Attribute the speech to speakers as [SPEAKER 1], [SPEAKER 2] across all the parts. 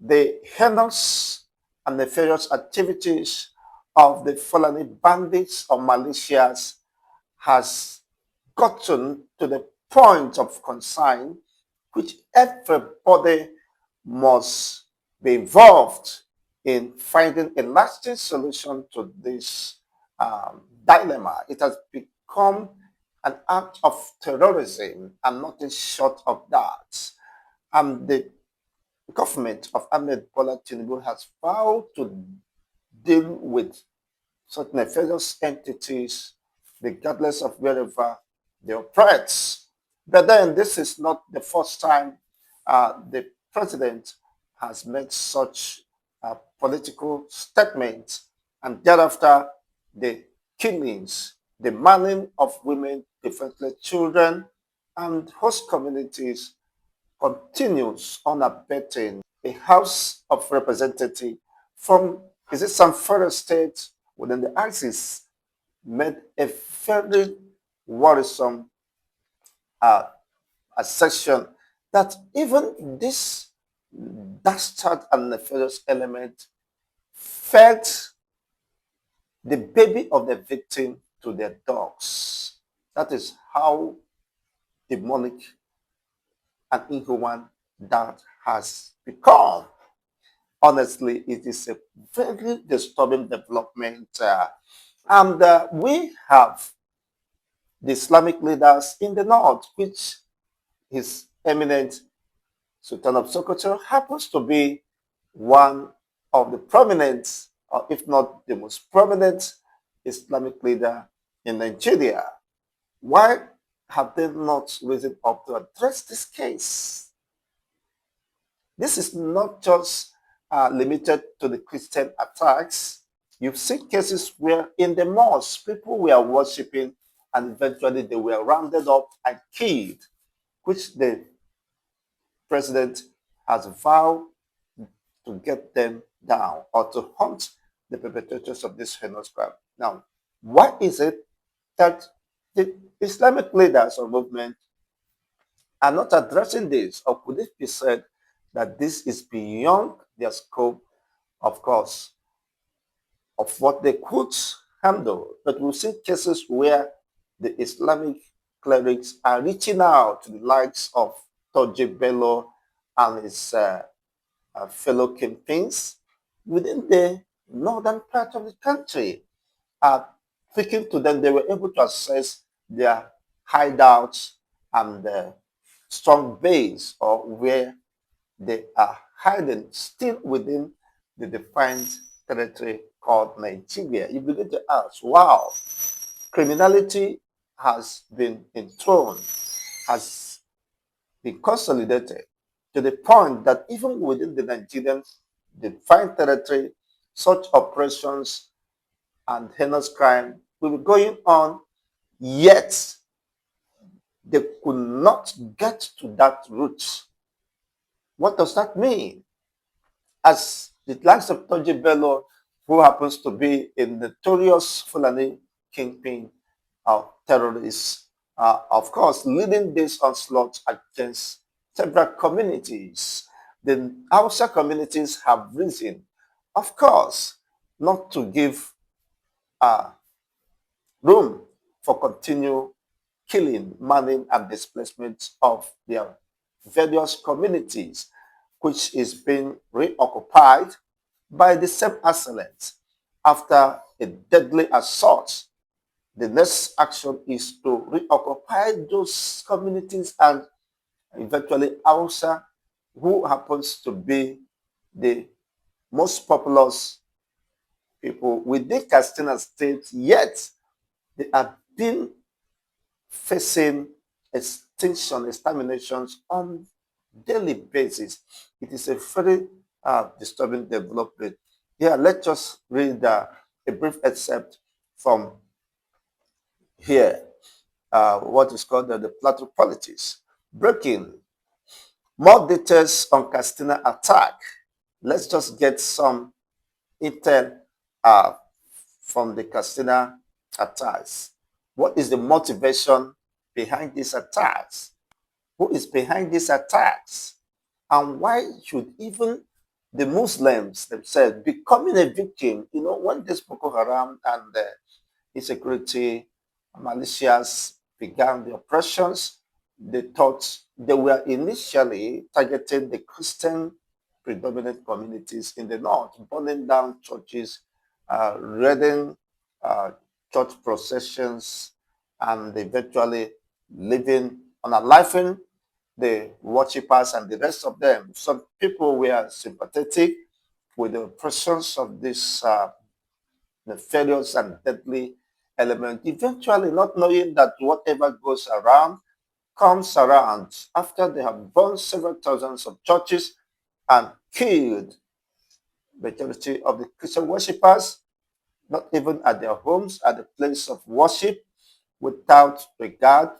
[SPEAKER 1] the heinous and nefarious activities of the Fulani bandits or militias has gotten to the point of concern which everybody must be involved in finding a lasting solution to this dilemma. It has become an act of terrorism and nothing short of that. And the government of Ahmed Bola Tinubu has vowed to deal with such nefarious entities regardless of wherever they operate. But then this is not the first time the president has made such political statements, and thereafter the killings, the manning of women, defenseless children, and host communities continues unabated. A House of Representatives from, is it Samfara State within the axis, made a very worrisome uh, assertion that even this dastard and nefarious element fed the baby of the victim to their dogs. That is how demonic and inhuman that has become. Honestly, it is a very disturbing development. And we have the Islamic leaders in the north, which His Eminent Sultan of Sokoto happens to be one of the prominent, or if not the most prominent, Islamic leader in Nigeria. Why have they not risen up to address this case? This is not just limited to the Christian attacks. You've seen cases where in the mosque, people were worshipping and eventually they were rounded up and killed, which the president has vowed to get them down or to hunt the perpetrators of this heinous crime. Now, why is it that the Islamic leaders or movement are not addressing this? Or could it be said that this is beyond their scope, of course, of what they could handle? But we've seen cases where the Islamic clerics are reaching out to the likes of Toji Bello and his fellow kingpins within the northern part of the country. Speaking to them, they were able to assess their hideouts and strong base or where they are hiding still within the defined territory called Nigeria. You begin to ask, wow, criminality has been enthroned, has been consolidated to the point that even within the Nigerian defined territory, such operations and heinous crime will be going on, yet they could not get to that root. What does that mean? As the likes of Toji Bello, who happens to be a notorious Fulani kingpin of terrorists, of course, leading this onslaught against several communities. The Hausa communities have risen, of course, not to give uh, room for continued killing, manning, and displacement of their various communities, which is being reoccupied by the same assailants. After a deadly assault, the next action is to reoccupy those communities and eventually Hausa, who happens to be the most populous people within Katsina State, yet they are being facing extinction, exterminations on daily basis. It is a very disturbing development. Yeah, let's just read a brief excerpt from here, what is called the Plateau Politics. Breaking. More details on Castina attack. Let's just get some intel uh, from the Castina attacks. What is the motivation behind these attacks? Who is behind these attacks? And why should even the Muslims themselves becoming a victim. When this Boko Haram and the insecurity militias began the oppressions, they thought they were initially targeting the Christian predominant communities in the north, burning down churches, raiding uh, church processions, and eventually living unaliving the worshippers and the rest of them. Some people were sympathetic with the presence of this nefarious and deadly element, eventually not knowing that whatever goes around comes around after they have burned several thousands of churches and killed majority of the Christian worshippers, not even at their homes, at the place of worship, without regard,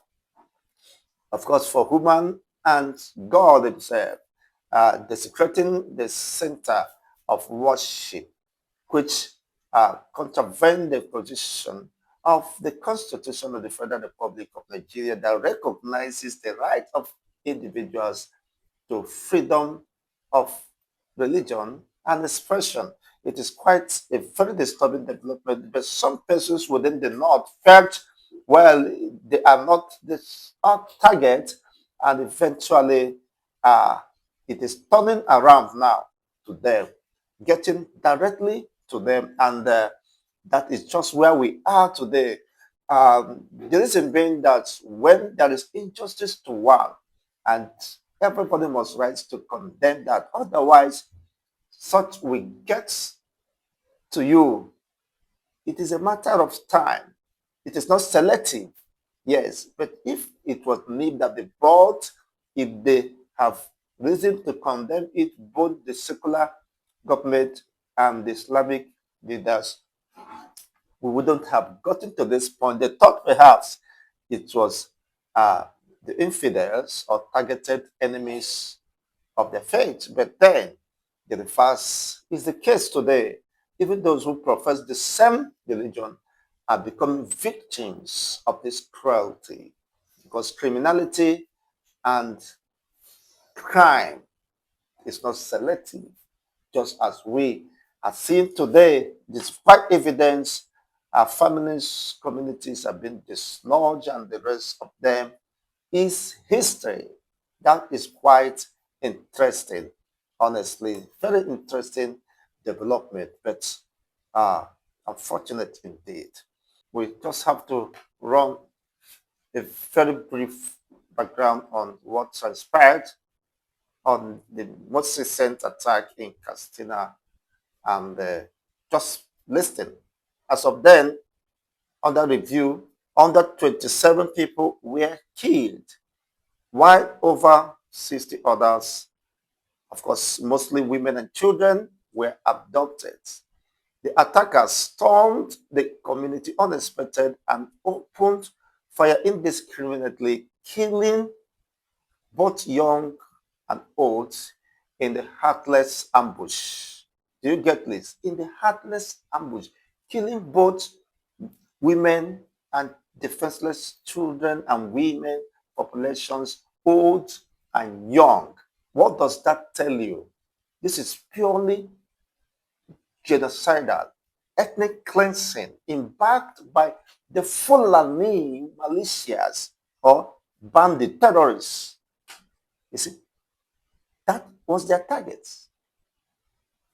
[SPEAKER 1] of course, for human and God himself, desecrating the center of worship, which contravene the position of the Constitution of the Federal Republic of Nigeria that recognizes the right of individuals to freedom of religion and expression. It is quite a very disturbing development, but some persons within the North felt, well, they are not this target, and eventually uh, it is turning around now to them, getting directly to them, and that is just where we are today. The reason being that when there is injustice to one, and everybody must rise to condemn that. Otherwise, such will get to you. It is a matter of time. It is not selective, yes. But if it was need that they brought, if they have reason to condemn it, both the secular government and the Islamic leaders, we wouldn't have gotten to this point. They thought perhaps it was uh, the infidels or targeted enemies of their faith. But then the reverse is the case today. Even those who profess the same religion are becoming victims of this cruelty, because criminality and crime is not selective, just as we are seeing today. Despite evidence, our families, communities have been dislodged, and the rest of them is history. That is quite interesting, honestly. Very interesting development, but uh, unfortunate indeed. We just have to run a very brief background on what transpired on the most recent attack in Castina, and just listen. As of then, under review, under 27 people were killed, while over 60 others, of course, mostly women and children, were abducted. The attackers stormed the community unexpected and opened fire indiscriminately, killing both young and old in the heartless ambush. Do you get this? In the heartless ambush, killing both women and defenseless children and women, populations old and young. What does that tell you? This is purely genocidal, ethnic cleansing embarked by the Fulani militias or bandit terrorists. You see, that was their target.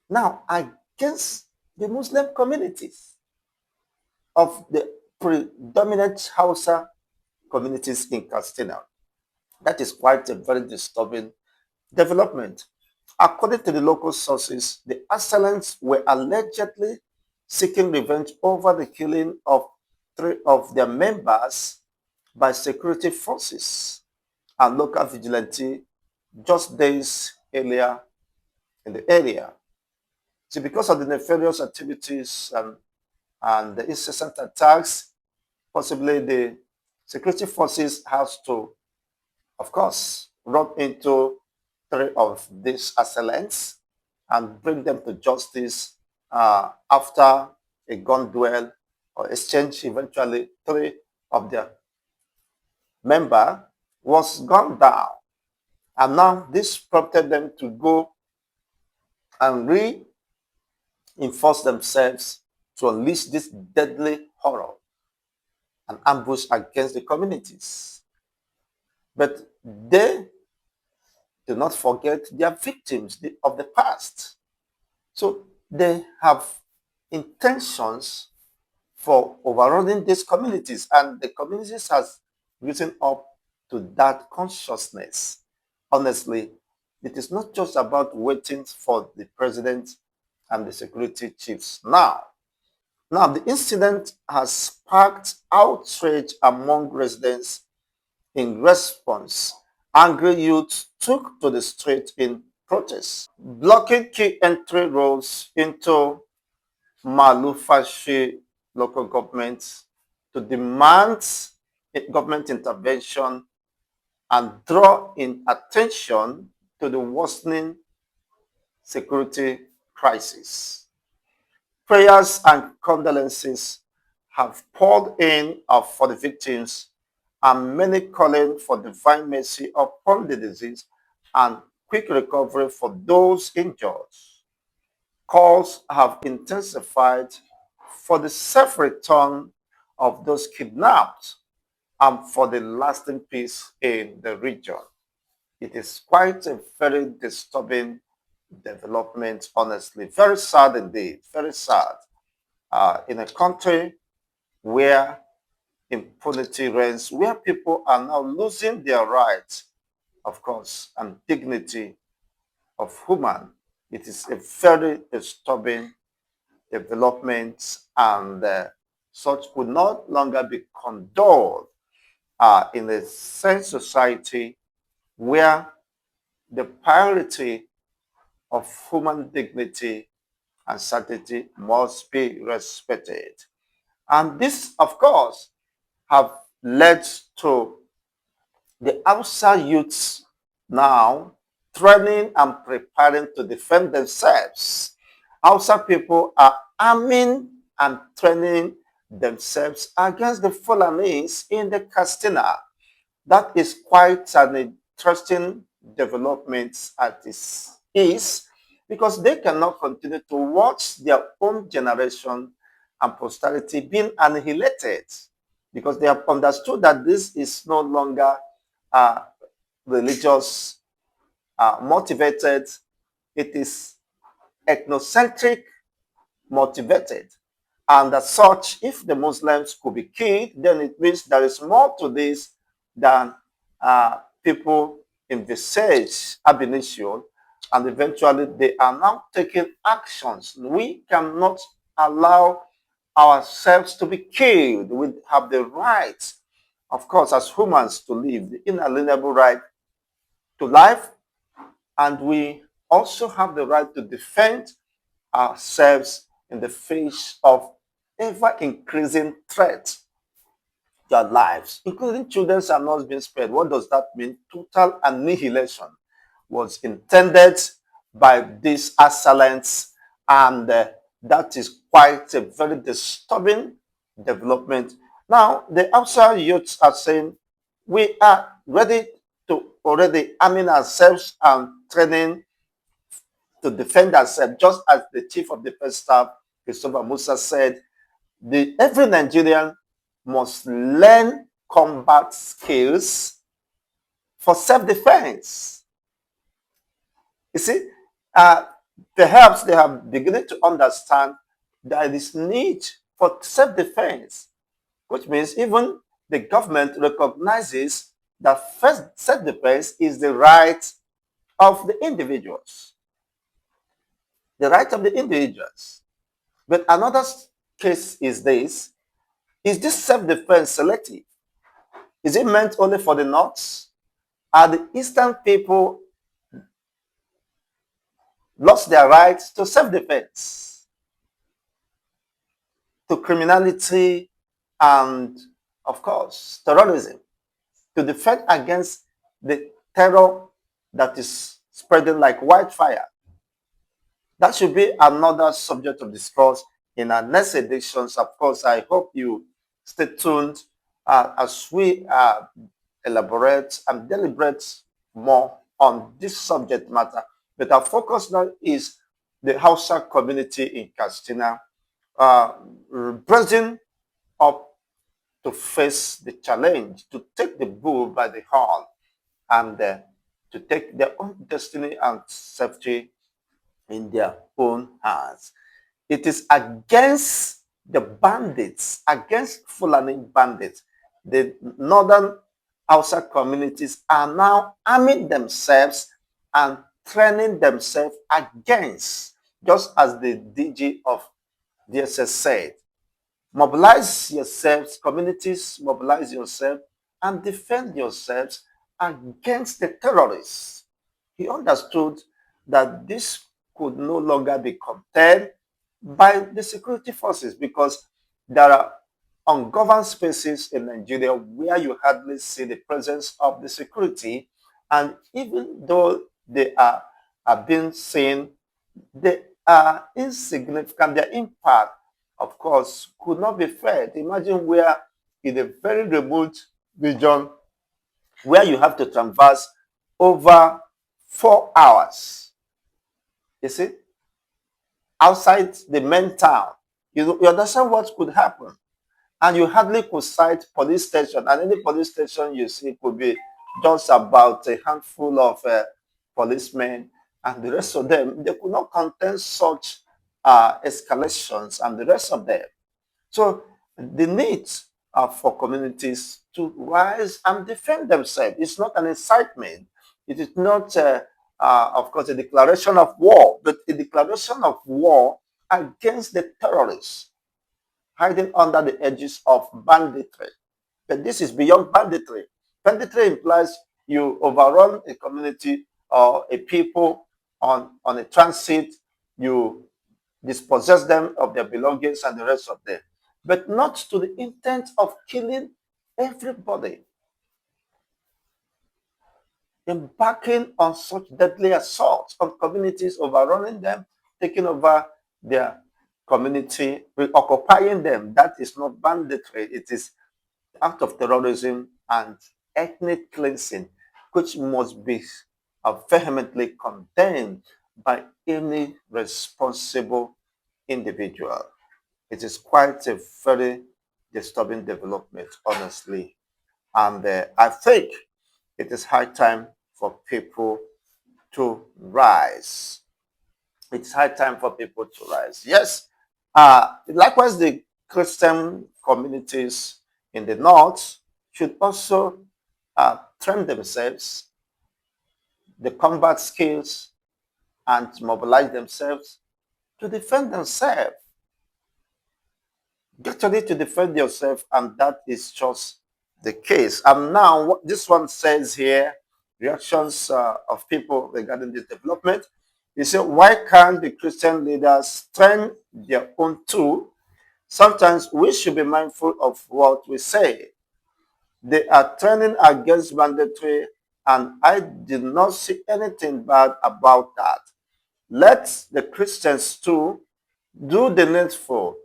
[SPEAKER 1] Now, against the Muslim communities of the predominant Hausa communities in Castina. That is quite a very disturbing development. According to the local sources, the assailants were allegedly seeking revenge over the killing of three of their members by security forces and local vigilante just days earlier in the area. See, because of the nefarious activities and the incessant attacks, possibly the security forces has to, of course, run into three of these assailants and bring them to justice after a gun duel or exchange. Eventually, three of their member was gunned down. And now this prompted them to go and reinforce themselves to unleash this deadly horror and ambush against the communities. But they do not forget their victims of the past. So they have intentions for overrunning these communities, and the communities has risen up to that consciousness. Honestly, it is not just about waiting for the president and the security chiefs now. Now, the incident has sparked outrage among residents. In response, angry youth took to the street in protest, blocking key entry roads into Malufashi local government to demand government intervention and draw in attention to the worsening security crisis. Prayers and condolences have poured in for the victims, and many calling for divine mercy upon the disease and quick recovery for those injured. Calls have intensified for the safe return of those kidnapped and for the lasting peace in the region. It is quite a very disturbing development, honestly. Very sad indeed, very sad. In a country where impunity reigns, where people are now losing their rights, of course, and dignity of human. It is a very disturbing development, and such would no longer be condoned in a sane society where the priority of human dignity and sanctity must be respected. And this, of course, have led to the Hausa youths now training and preparing to defend themselves. Hausa people are arming and training themselves against the Fulanis in the Castina. That is quite an interesting development at this is, because they cannot continue to watch their own generation and posterity being annihilated, because they have understood that this is no longer uh, religious motivated, it is ethnocentric motivated. And as such, if the Muslims could be killed, then it means there is more to this than people envisage ab initio, and eventually they are now taking actions. We cannot allow ourselves to be killed. We have the right, of course, as humans, to live, the inalienable right to life, and we also have the right to defend ourselves in the face of ever increasing threats to our lives, including children are not being spared. What does that mean? Total annihilation was intended by these assailants, and that is quite a very disturbing development. Now, the outside youths are saying we are ready to already arming ourselves and training to defend ourselves, just as the chief of the defense staff, Christopher Musa, said, every Nigerian must learn combat skills for self-defense. You see, uh, perhaps they are beginning to understand that this need for self-defense, which means even the government recognizes that first self-defense is the right of the individuals. The right of the individuals. But another case is this: is this self-defense selective? Is it meant only for the North? Are the Eastern people lost their rights to self-defense, to criminality, and, of course, terrorism, to defend against the terror that is spreading like wildfire? That should be another subject of discourse in our next editions. Of course, I hope you stay tuned as we elaborate and deliberate more on this subject matter. But our focus now is the Hausa community in Katsina uh, rising up to face the challenge, to take the bull by the horn, and to take their own destiny and safety in their own hands. It is against the bandits, against Fulani bandits. The northern Hausa communities are now arming themselves and training themselves against, just as the DG of DSS said, mobilize yourselves, communities, mobilize yourself and defend yourselves against the terrorists. He understood that this could no longer be contained by the security forces because there are ungoverned spaces in Nigeria where you hardly see the presence of the security. And even though are being seen, they are insignificant. Their impact, of course, could not be felt. Imagine where in a very remote region where you have to traverse over 4 hours, you see, outside the main town. You understand what could happen. And you hardly could cite police station. And any police station you see could be just about a handful of policemen. And the rest of them, they could not contain such escalations and the rest of them. So the need for communities to rise and defend themselves. It's not an incitement. It is not, of course, a declaration of war, but a declaration of war against the terrorists hiding under the edges of banditry. But this is beyond banditry. Banditry implies you overrun a community or a people on a transit, you dispossess them of their belongings and the rest of them, but not to the intent of killing everybody. Embarking on such deadly assaults on communities, overrunning them, taking over their community, occupying them, that is not banditry. It is act of terrorism and ethnic cleansing, which must be vehemently condemned by any responsible individual. It is quite a very disturbing development, honestly. And I think it is high time for people to rise. It's high time for people to rise. Yes. Likewise, the Christian communities in the north should also train themselves, the combat skills, and mobilize themselves to defend themselves. Get ready to defend yourself, and that is just the case. And now, what this one says here, reactions of people regarding this development. He said, why can't the Christian leaders train their own too? Sometimes we should be mindful of what we say. They are training against banditry, and I did not see anything bad about that. Let the Christians too do the needful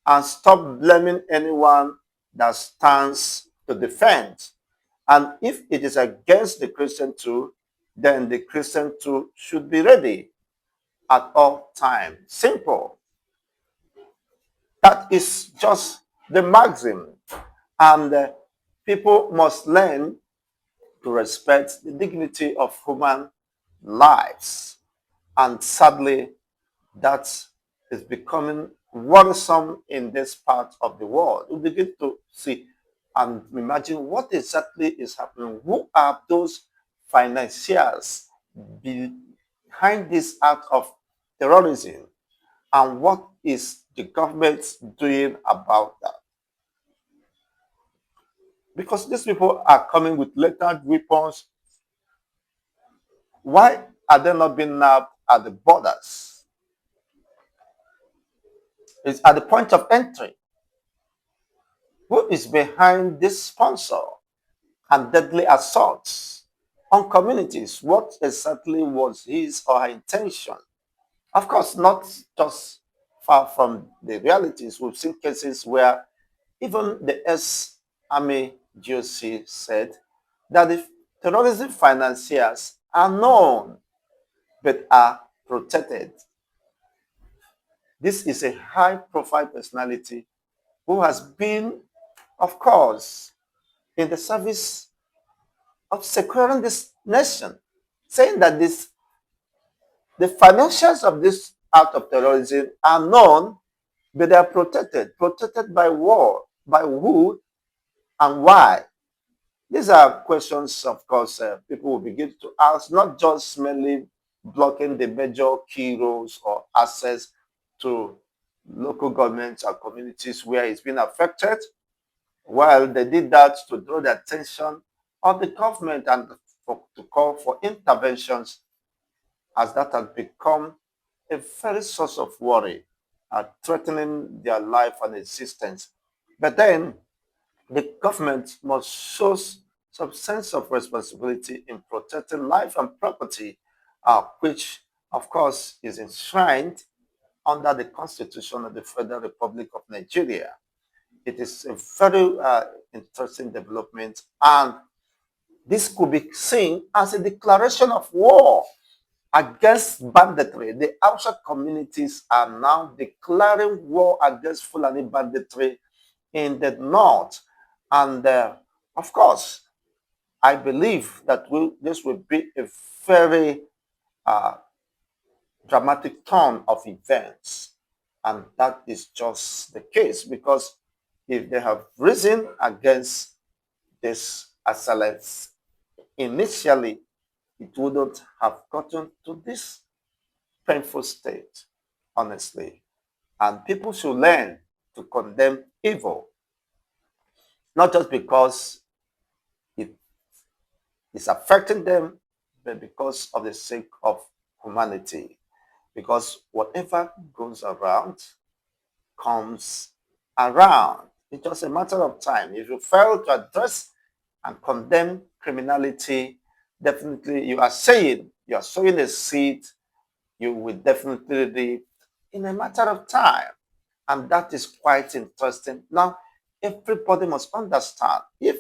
[SPEAKER 1] and stop blaming anyone that stands to defend. And if it is against the Christian too, then the Christian too should be ready at all times. Simple. That is just the maxim. And people must learn to respect the dignity of human lives. And sadly, that is becoming worrisome in this part of the world. We begin to see and imagine what exactly is happening. Who are those financiers behind this act of terrorism? And what is the government doing about that? Because these people are coming with lethal weapons. Why are they not being nabbed at the borders? It's at the point of entry. Who is behind this sponsor and deadly assaults on communities? What exactly was his or her intention? Of course, not just far from the realities. We've seen cases where even the ex-army GOC said that the terrorism financiers are known but are protected. This is a high-profile personality who has been, of course, in the service of securing this nation, saying that the financials of this act of terrorism are known, but they are protected. Protected by war, by who and why? These are questions, of course, people will begin to ask, not just merely blocking the major key roads or access to local governments or communities where it's been affected. Well, they did that to draw the attention of the government and to call for interventions, as that has become a very source of worry, threatening their life and existence. But then the government must show some sense of responsibility in protecting life and property, which, of course, is enshrined under the Constitution of the Federal Republic of Nigeria. It is a very interesting development, and this could be seen as a declaration of war against banditry. The Hausa communities are now declaring war against Fulani banditry in the north. And of course, I believe that this will be a very uh, dramatic turn of events. And that is just the case, because if they have risen against these assailants initially, it wouldn't have gotten to this painful state, honestly. And people should learn to condemn evil, not just because it is affecting them, but because of the sake of humanity. Because whatever goes around comes around. It's just a matter of time. If you fail to address and condemn criminality, definitely you are sowing a seed you will definitely reap in a matter of time. And that is quite interesting. Now, everybody must understand, if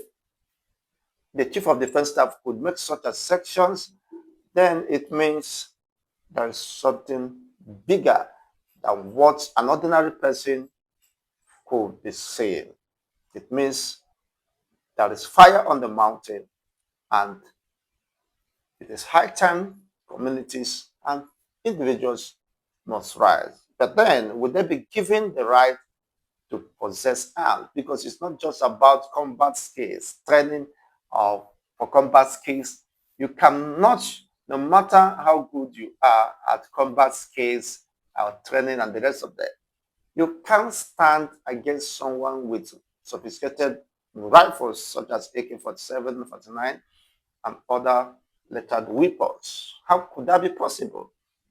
[SPEAKER 1] the chief of defense staff could make such sections, then it means there is something bigger than what an ordinary person could be saying. It means there is fire on the mountain, and it is high time communities and individuals must rise. But then, would they be given the right to possess arms? Because it's not just about combat skills, training for combat skills. You cannot, no matter how good you are at combat skills, training, and the rest of that, you can't stand against someone with sophisticated rifles such as AK-47, 49, and other lethal weapons. How could that be possible?